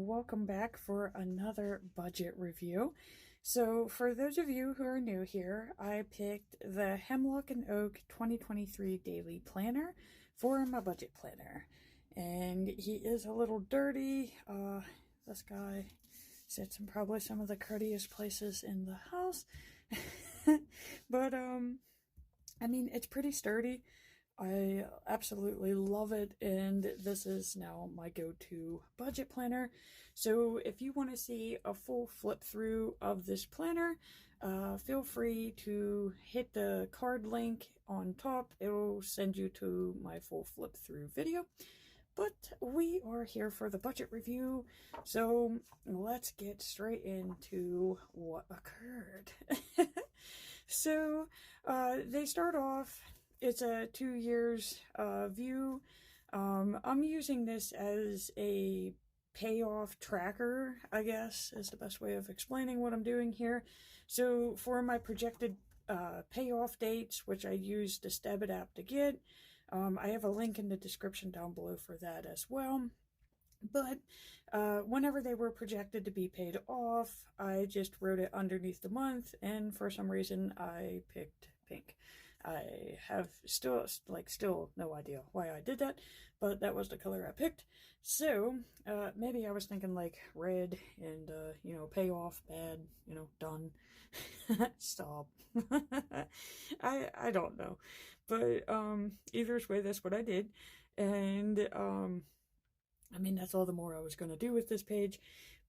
welcome back for another budget review. So for those of you who are new here, I picked the Hemlock and Oak 2023 Daily Planner for my budget planner. And he is a little dirty. This guy sits in probably some of the cruddiest places in the house. But, I mean, it's pretty sturdy. I absolutely love it, and this is now my go-to budget planner. So if you want to see a full flip through of this planner, feel free to hit the card link on top. It'll send you to my full flip through video. But we are here for the budget review, so let's get straight into what occurred. So they start off. It's a 2 years view. I'm using this as a payoff tracker, I guess, is the best way of explaining what I'm doing here. So for my projected payoff dates, which I used the Stabit app to get, I have a link in the description down below for that as well. But whenever they were projected to be paid off, I just wrote it underneath the month, and for some reason I picked pink. I have still no idea why I did that, but that was the color I picked. So maybe I was thinking like red and pay off, bad, done. Stop. I don't know, but either way, that's what I did. And I mean, that's all the more I was going to do with this page.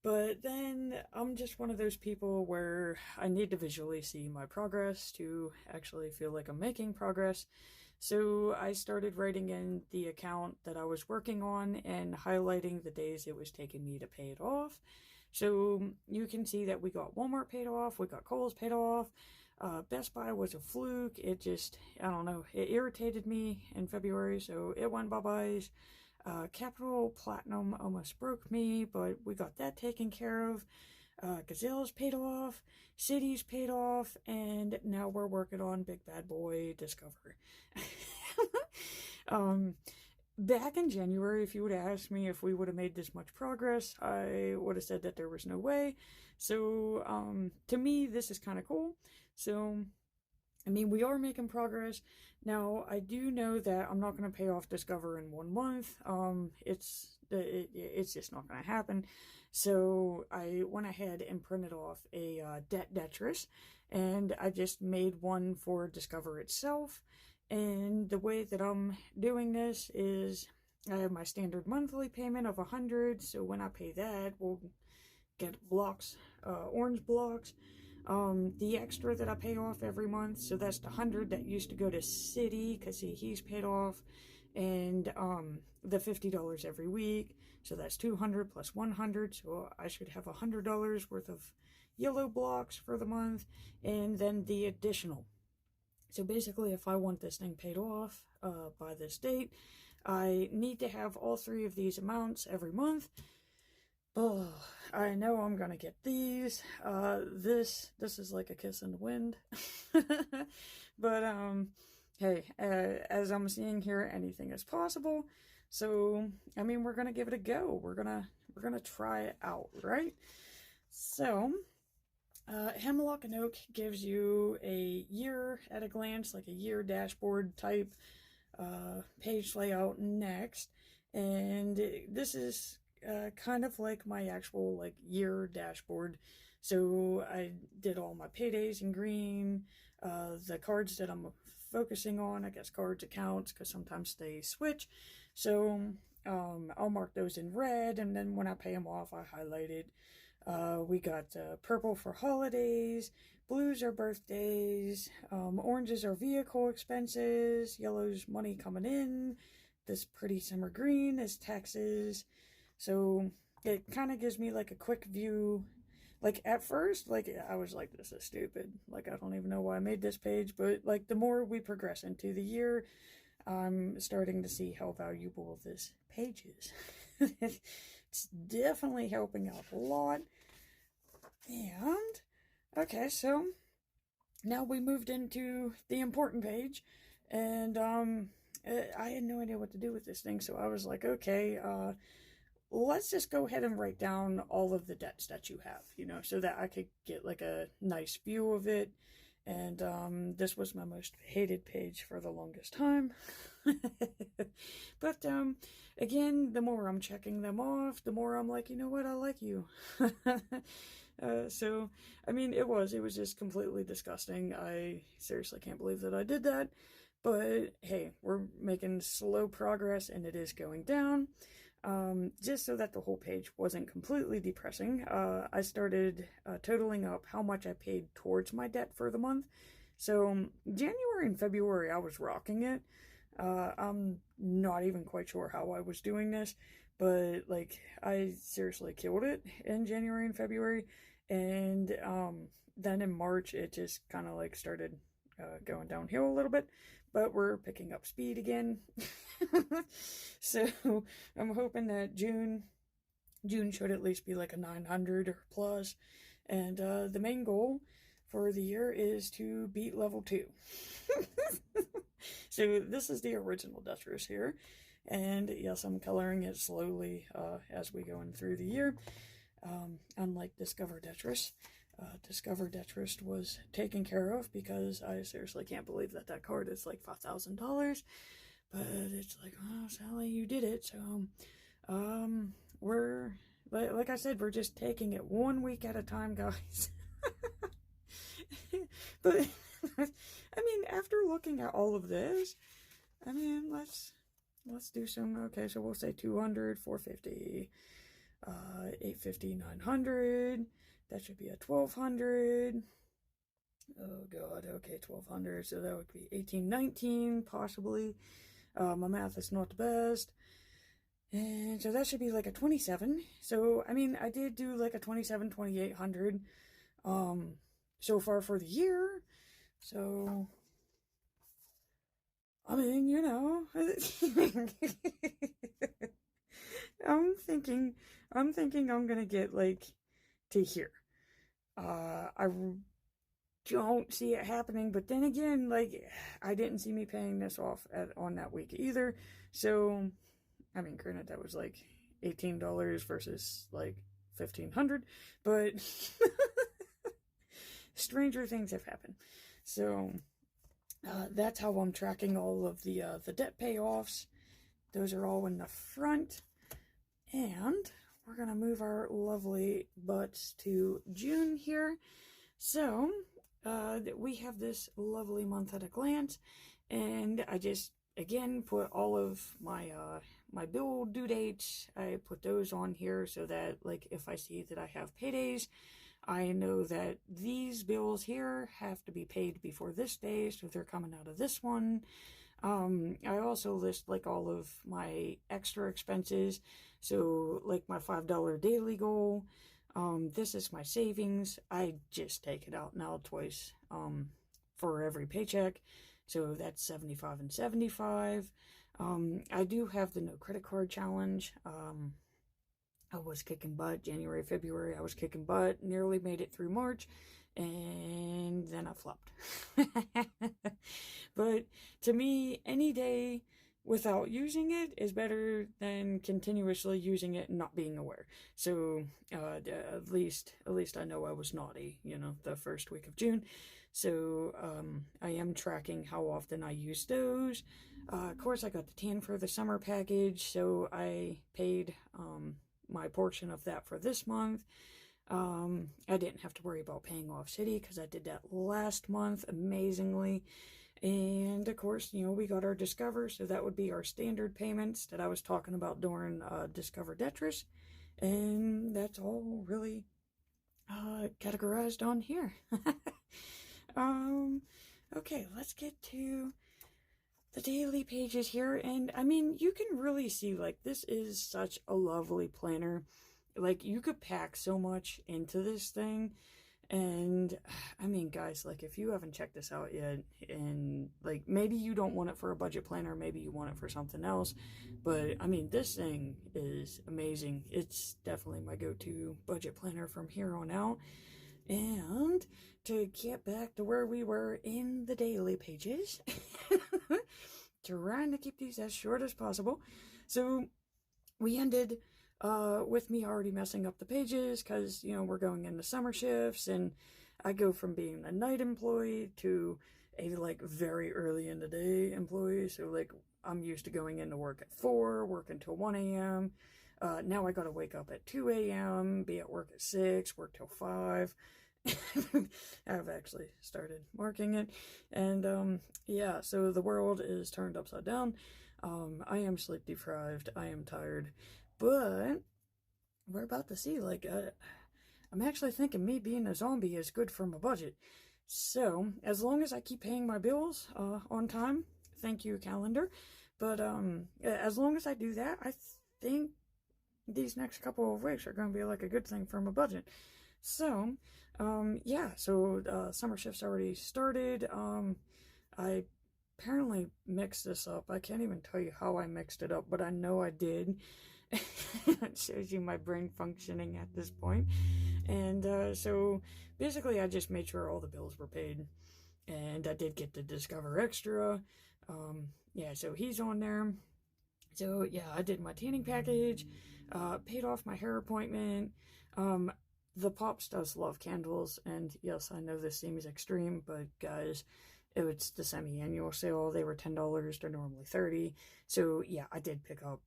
But then I'm just one of those people where I need to visually see my progress to actually feel like I'm making progress. So I started writing in the account that I was working on and highlighting the days it was taking me to pay it off. So you can see that we got Walmart paid off, we got Kohl's paid off. Best Buy was a fluke. It just, I don't know, it irritated me in February, so it went bye-byes. Capital Platinum almost broke me, but we got that taken care of. Gazelle's paid off, City's paid off, and now we're working on Big Bad Boy Discover. Back in January, if you would have asked me if we would have made this much progress, I would have said that there was no way. So, to me, this is kind of cool. So, I mean, we are making progress. Now, I do know that I'm not going to pay off Discover in 1 month. It's just not going to happen. So I went ahead and printed off a debt detritus, and I just made one for Discover itself. And the way that I'm doing this is I have my standard monthly payment of $100. So when I pay that, we'll get blocks, orange blocks. The extra that I pay off every month, so that's the $100 that used to go to City, because he's paid off, and the $50 every week, so that's $200 plus $100, so I should have $100 worth of yellow blocks for the month, and then the additional. So basically, if I want this thing paid off by this date, I need to have all three of these amounts every month. Oh, I know I'm gonna get these. This is like a kiss in the wind. But hey, as I'm seeing here, anything is possible. So I mean, we're gonna give it a go. We're gonna try it out, right? So Hemlock and Oak gives you a year at a glance, like a year dashboard type page layout next, and this is kind of like my actual like year dashboard. So I did all my paydays in green, the cards that I'm focusing on, I guess cards, accounts, because sometimes they switch. So I'll mark those in red, and then when I pay them off, I highlight it. We got purple for holidays, blues are birthdays, oranges are vehicle expenses, yellow's money coming in, this pretty summer green is taxes. So it kind of gives me like a quick view. Like at first, like I was like, this is stupid. Like I don't even know why I made this page, but like the more we progress into the year, I'm starting to see how valuable this page is. It's definitely helping out a lot. And okay, so now we moved into the important page, and I had no idea what to do with this thing, so I was like, okay, let's just go ahead and write down all of the debts that you have, so that I could get like a nice view of it. And this was my most hated page for the longest time. But again, the more I'm checking them off, the more I'm like, you know what, I like you. So, I mean, it was just completely disgusting. I seriously can't believe that I did that. But hey, we're making slow progress and it is going down. Just so that the whole page wasn't completely depressing, I started totaling up how much I paid towards my debt for the month. So January and February, I was rocking it. I'm not even quite sure how I was doing this, but like I seriously killed it in January and February. And then in March, it just kind of like started going downhill a little bit, but we're picking up speed again. So I'm hoping that June should at least be like a 900 or plus. And the main goal for the year is to beat level 2. So this is the original Duchess here. And yes, I'm coloring it slowly as we go in through the year. Unlike Discover Duchess. Discover Duchess was taken care of because I seriously can't believe that card is like $5,000. But it's like, oh, Sally, you did it. So, we're, like I said, we're just taking it 1 week at a time, guys. But, I mean, after looking at all of this, I mean, let's do some, okay, so we'll say 200, 450, 850, 900, that should be a 1200, oh god, okay, 1200, so that would be 1819, possibly, my math is not the best, and so that should be like a 27, so, I mean, I did do like a 2800, so far for the year, so, I mean, I'm thinking I'm gonna get like to here. I don't see it happening, but then again, like I didn't see me paying this off on that week either. So, I mean, granted that was like $18 versus like 1,500, but stranger things have happened. So that's how I'm tracking all of the debt payoffs. Those are all in the front. And we're going to move our lovely butts to June here. So we have this lovely month at a glance. And I just, again, put all of my my bill due dates. I put those on here so that, like, if I see that I have paydays, I know that these bills here have to be paid before this day, so they're coming out of this one. I also list like all of my extra expenses, so like my $5 daily goal. This is my savings. I just take it out now twice for every paycheck, so that's 75 and 75. I do have the no credit card challenge. I was kicking butt January, February. I was kicking butt, nearly made it through March, and then I flopped. But to me, any day without using it is better than continuously using it and not being aware. So at least I know I was naughty, the first week of June. So I am tracking how often I use those. Of course, I got the tan for the summer package, so I paid my portion of that for this month. I didn't have to worry about paying off City because I did that last month amazingly. And of course, we got our Discover, so that would be our standard payments that I was talking about during Discover Tetris. And that's all really categorized on here. Okay, let's get to the daily pages here. And I mean, you can really see, like, this is such a lovely planner. Like, you could pack so much into this thing. And I mean, guys, like, if you haven't checked this out yet, and like maybe you don't want it for a budget planner, maybe you want it for something else, but I mean, this thing is amazing. It's definitely my go-to budget planner from here on out. And to get back to where we were in the daily pages, trying to keep these as short as possible. So we ended with me already messing up the pages because, we're going into summer shifts and I go from being a night employee to a like very early in the day employee. So like I'm used to going into work at 4, work until 1 a.m. Now I gotta wake up at 2 a.m., be at work at 6, work till 5. I've actually started marking it. And yeah, so the world is turned upside down. I am sleep deprived. I am tired. But we're about to see, like, I'm actually thinking me being a zombie is good for my budget. So, as long as I keep paying my bills on time, thank you, calendar. But as long as I do that, I think these next couple of weeks are going to be like a good thing for my budget. So, yeah, so summer shift's already started. I apparently mixed this up. I can't even tell you how I mixed it up, but I know I did. It shows you my brain functioning at this point. And so basically, I just made sure all the bills were paid. And I did get the Discover Extra. Yeah, so he's on there. So yeah, I did my tanning package, paid off my hair appointment. The Pops does love candles, and yes, I know this seems extreme, but guys, it was the semi-annual sale. They were $10. They're normally 30. So yeah, I did pick up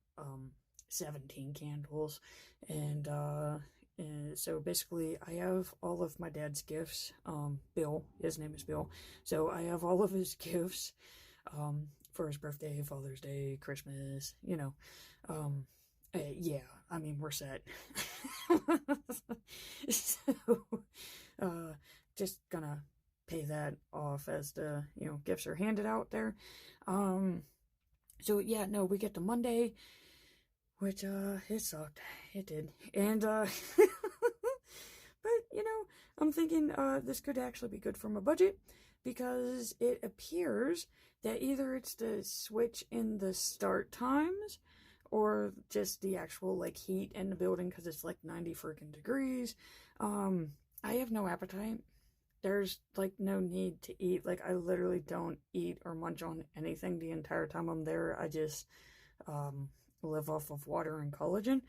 17 candles, and so basically I have all of my dad's gifts. Bill, his name is Bill, so I have all of his gifts for his birthday, Father's Day, Christmas, yeah, I mean, we're set. So just gonna pay that off as the gifts are handed out there. So yeah, no, we get to Monday, which it sucked. It did. And but I'm thinking this could actually be good for my budget, because it appears that either it's the switch in the start times or just the actual like heat in the building, because it's like 90 freaking degrees. I have no appetite. There's like no need to eat. Like, I literally don't eat or munch on anything the entire time I'm there. I just live off of water and collagen.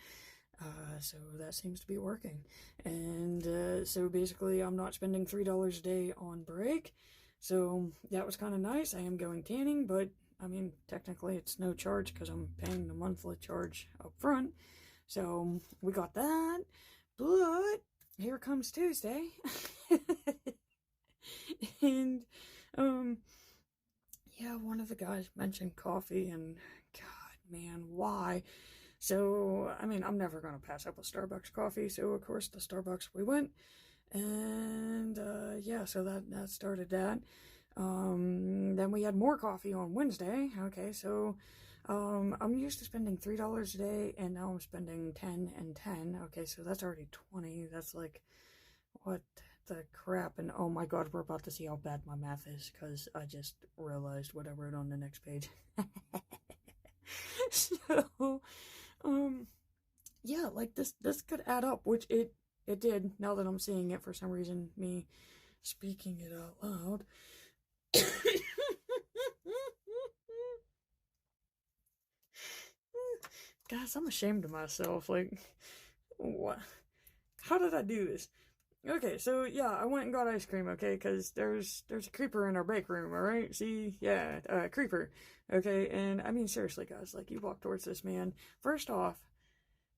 So that seems to be working. And so basically I'm not spending $3 a day on break. So that was kind of nice. I am going tanning, but I mean, technically it's no charge because I'm paying the monthly charge up front. So we got that. But here comes Tuesday. And yeah, one of the guys mentioned coffee, and god man, why? So I mean, I'm never gonna pass up a Starbucks coffee, so of course the Starbucks we went. And yeah, so that started that. Then we had more coffee on Wednesday. Okay, so I'm used to spending $3 a day, and now I'm spending 10 and 10. Okay, so that's already 20. That's like, what the crap? And oh my god, we're about to see how bad my math is, because I just realized what I wrote on the next page. So yeah, like this could add up, which it did, now that I'm seeing it for some reason, me speaking it out loud. Guys, I'm ashamed of myself. Like, what? How did I do this? Okay, so yeah, I went and got ice cream, okay, because there's a creeper in our bake room, alright? See? Yeah, creeper. Okay, and I mean, seriously, guys, like, you walk towards this man. First off,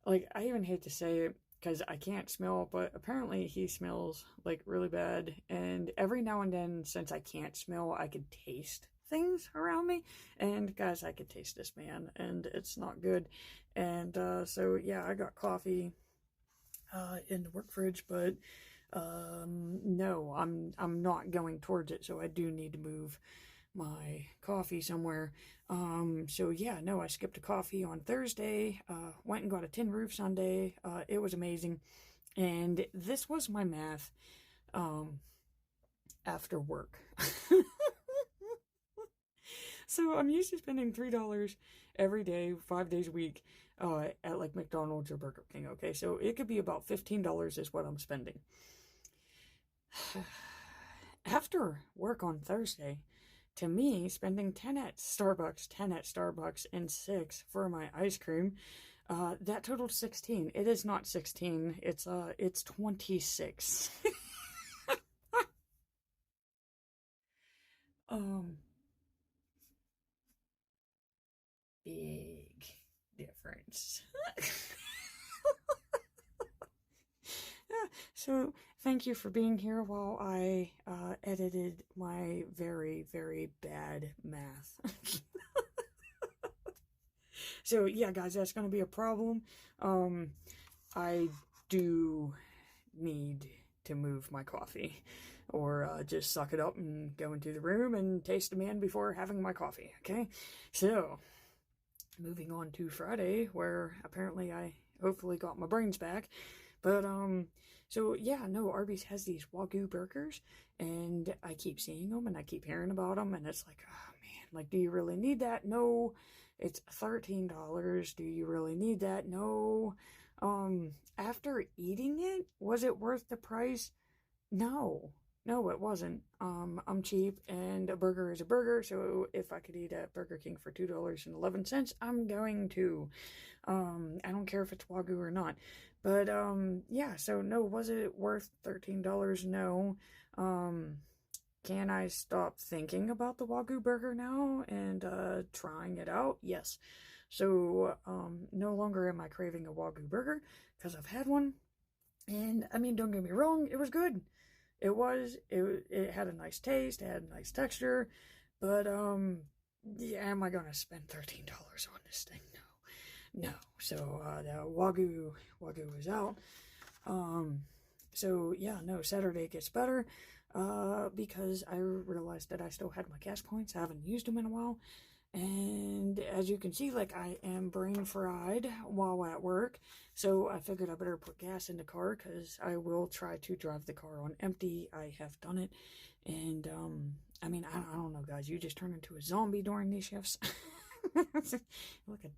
like, I even hate to say it, because I can't smell, but apparently he smells, like, really bad, and every now and then, since I can't smell, I could taste things around me, and guys, I could taste this man, and it's not good. And so yeah, I got coffee in the work fridge, but no, I'm not going towards it, so I do need to move my coffee somewhere. So yeah, no, I skipped a coffee on Thursday, went and got a tin roof Sunday. It was amazing. And this was my math after work. So I'm used to spending $3 every day, 5 days a week, at like McDonald's or Burger King. Okay, so it could be about $15 is what I'm spending. After work on Thursday, to me, spending 10 at Starbucks, and 6 for my ice cream, That totaled 16. It is not 16. It's 26. um, Big difference. So, thank you for being here while I edited my very, very bad math. So, yeah, guys, that's going to be a problem. I do need to move my coffee, or just suck it up and go into the room and taste a man before having my coffee, okay? So, moving on to Friday, where apparently I hopefully got my brains back. But, so yeah, no, Arby's has these Wagyu burgers, and I keep seeing them, and I keep hearing about them, and it's like, oh man, like, do you really need that? No. It's $13. Do you really need that? No. After eating it, was it worth the price? No. No, it wasn't. I'm cheap, and a burger is a burger, so if I could eat at Burger King for $2.11, I'm going to. I don't care if it's Wagyu or not. But, yeah, so no, was it worth $13? No. Can I stop thinking about the Wagyu burger now and, trying it out? Yes. So, no longer am I craving a Wagyu burger, because I've had one, and, I mean, don't get me wrong, it was good. It had a nice taste, it had a nice texture, but, yeah, am I gonna spend $13 on this thing? No. So, the Wagyu is out. So, yeah, no, Saturday gets better, because I realized that I still had my gas points. I haven't used them in a while. And as you can see, like, I am brain fried while at work. So I figured I better put gas in the car, because I will try to drive the car on empty. I have done it. And, I mean, I don't know, guys. You just turn into a zombie during these shifts. Like a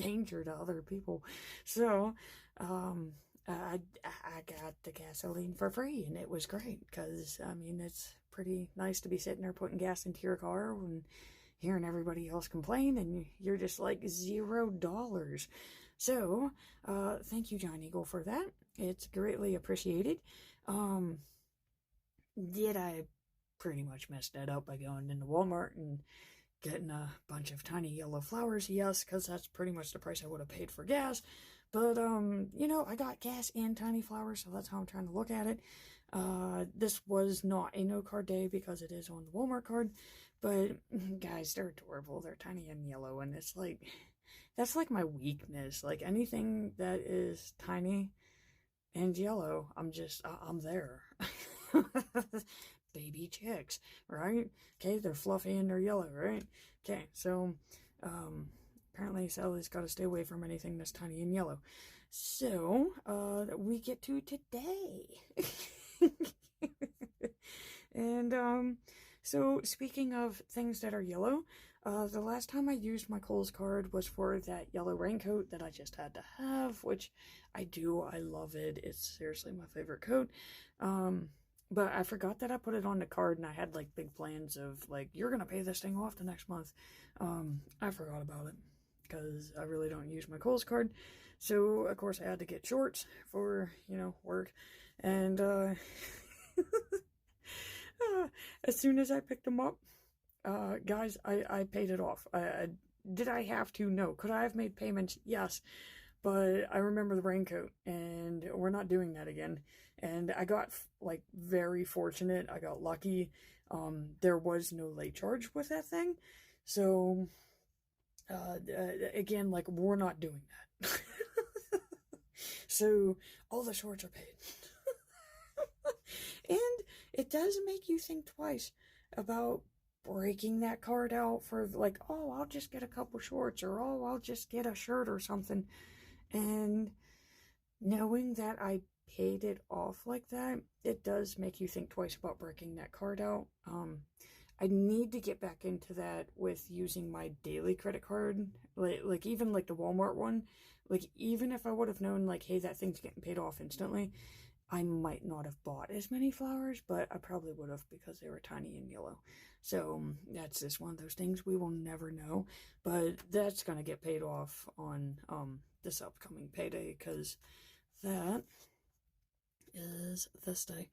danger to other people. So, I got the gasoline for free, and it was great, because, I mean, it's pretty nice to be sitting there putting gas into your car and hearing everybody else complain, and you're just like $0. So, thank you, John Eagle, for that. It's greatly appreciated. Did I pretty much messed that up by going into Walmart and getting a bunch of tiny yellow flowers? Yes, because that's pretty much the price I would have paid for gas. But, you know, I got gas and tiny flowers, so that's how I'm trying to look at it. This was not a no-card day, because it is on the Walmart card. But, guys, they're adorable. They're tiny and yellow, and it's like, that's like my weakness. Like, anything that is tiny and yellow, I'm there. Baby chicks, right? Okay, they're fluffy and they're yellow, right? Okay, so, apparently Sally's got to stay away from anything that's tiny and yellow. So, we get to today. And, so speaking of things that are yellow, the last time I used my Kohl's card was for that yellow raincoat that I just had to have, which I do. I love it. It's seriously my favorite coat. But I forgot that I put it on the card, and I had, like, big plans of, like, you're gonna pay this thing off the next month. I forgot about it, because I really don't use my Kohl's card. So, of course, I had to get shorts for, you know, work. And, as soon as I picked them up, guys, I paid it off. Did I have to? No. Could I have made payments? Yes. But I remember the raincoat, and we're not doing that again. And I got, like, very fortunate. I got lucky. There was no late charge with that thing. So, again, like, we're not doing that. So, all the shorts are paid. And it does make you think twice about breaking that card out for, like, oh, I'll just get a couple shorts, or oh, I'll just get a shirt or something. And knowing that I paid it off like that, it does make you think twice about breaking that card out. I need to get back into that with using my daily credit card, like even like the Walmart one. Like, even if I would have known, like, hey, that thing's getting paid off instantly, I might not have bought as many flowers, but I probably would have, because they were tiny and yellow. So that's just one of those things we will never know, but that's gonna get paid off on this upcoming payday, because that is this day.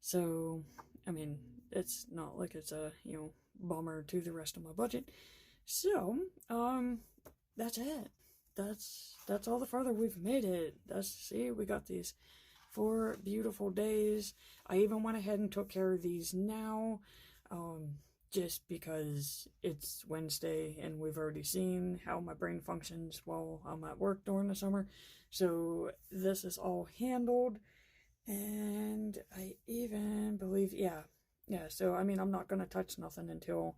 So I mean, it's not like it's a bummer to the rest of my budget. So that's it. That's all the farther we've made it. See, we got these 4 beautiful days. I even went ahead and took care of these now, just because it's Wednesday and we've already seen how my brain functions while I'm at work during the summer. So this is all handled, and I even believe, yeah. So I mean, I'm not gonna touch nothing until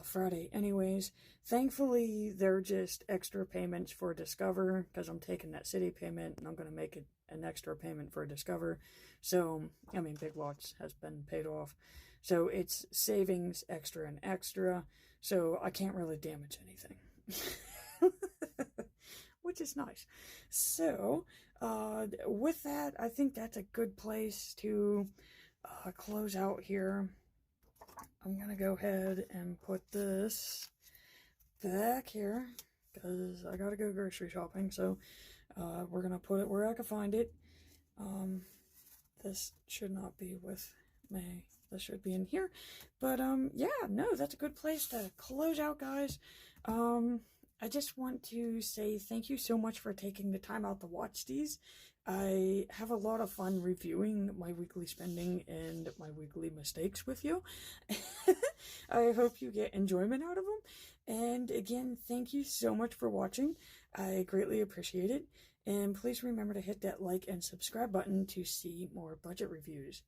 Friday anyways. Thankfully, they're just extra payments for Discover, because I'm taking that city payment and I'm going to make it an extra payment for Discover. So, I mean, Big Lots has been paid off. So it's savings extra and extra. So I can't really damage anything. Which is nice. So, with that, I think that's a good place to close out here. I'm gonna go ahead and put this back here, because I gotta go grocery shopping, so we're gonna put it where I can find it. This should not be with me. This should be in here. But yeah, no, that's a good place to close out, guys. I just want to say thank you so much for taking the time out to watch these. I have a lot of fun reviewing my weekly spending and my weekly mistakes with you. I hope you get enjoyment out of them. And again, thank you so much for watching. I greatly appreciate it. And please remember to hit that like and subscribe button to see more budget reviews.